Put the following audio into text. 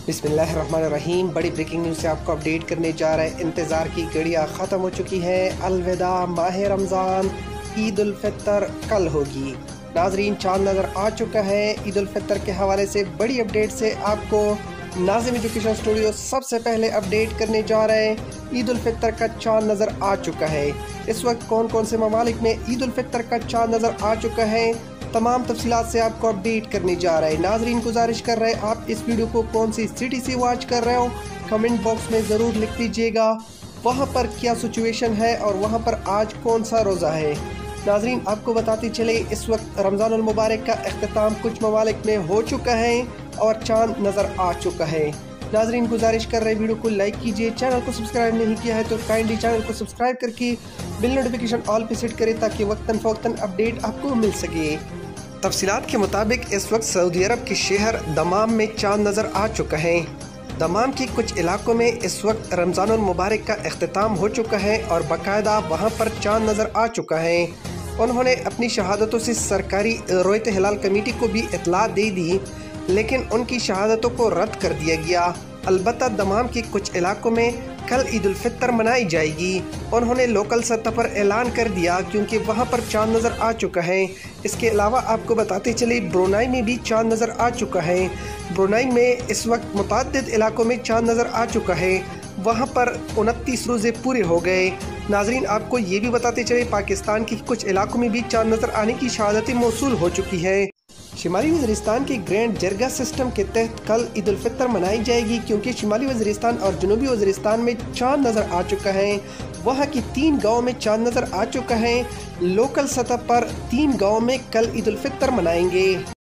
बिस्मिल्लाहिर्रहमानिर्रहीम। बड़ी breaking news से आपको अपडेट करने जा रहे हैं। इंतज़ार की घड़ियाँ ख़त्म हो चुकी हैं। अलविदा माह रमज़ान, ईद उल फितर कल होगी। नाजरीन, चाँद नज़र आ चुका है। ईद उल फितर के हवाले से बड़ी अपडेट से आपको नाज़िम एजुकेशन स्टूडियो सबसे पहले अपडेट करने जा रहे हैं। ईद उल फितर का चाँद नज़र आ चुका है। इस वक्त कौन कौन से ममालिक में ईद उल फितर का चाँद नज़र आ चुका है, तमाम तफसीलात से आपको अपडेट करने जा रहे हैं। नाजरीन, गुजारिश कर रहे हैं आप इस वीडियो को कौन सी सिटी से वॉच कर रहे हो, कमेंट बॉक्स में ज़रूर लिख दीजिएगा वहाँ पर क्या सिचुएशन है और वहाँ पर आज कौन सा रोज़ा है। नाजरीन, आपको बताते चले इस वक्त रमज़ानुल मुबारक का अख्ताम कुछ ममालिक में हो चुका है और चाँद नज़र आ चुका है। नाजरीन, गुजारिश कर रहे वीडियो को लाइक कीजिए। चैनल को सब्सक्राइब नहीं किया है तो काइंडली चैनल को सब्सक्राइब करके बिल नोटिफिकेशन ऑल पे सेट करें ताकि वक्तन फ़ौक्तन अपडेट आपको मिल सके। तफसीलात के मुताबिक इस वक्त सऊदी अरब के शहर दमाम में चाँद नज़र आ चुका है। दमाम के कुछ इलाकों में इस वक्त रमज़ानुल मुबारक का अख्ताम हो चुका है और बाकायदा वहाँ पर चाँद नज़र आ चुका है। उन्होंने अपनी शहादतों से सरकारी रोयत हिलाल कमेटी को भी इतला दे दी, लेकिन उनकी शहादतों को रद्द कर दिया गया। अलबत्ता दमाम के कुछ इलाकों में कल ईद उल फितर मनाई जाएगी। उन्होंने लोकल सतह पर ऐलान कर दिया क्योंकि वहां पर चाँद नज़र आ चुका है। इसके अलावा आपको बताते चले ब्रुनाई में भी चाँद नज़र आ चुका है। ब्रुनाई में इस वक्त मुतअद्दिद इलाकों में चाँद नज़र आ चुका है। वहां पर 29 रोज़े पूरे हो गए। नाजरीन, आपको ये भी बताते चले पाकिस्तान के कुछ इलाकों में भी चाँद नज़र आने की शहादतें मौसूल हो चुकी है। शिमाली वज़ीरिस्तान के ग्रैंड जरगा सिस्टम के तहत कल ईद उल फितर मनाई जाएगी क्योंकि शिमाली वज़ीरिस्तान और जनूबी वज़ीरिस्तान में चाँद नज़र आ चुका है। वहाँ की 3 गाँव में चाँद नज़र आ चुका है। लोकल सतह पर 3 गाँव में कल ईद उल फितर मनाएंगे।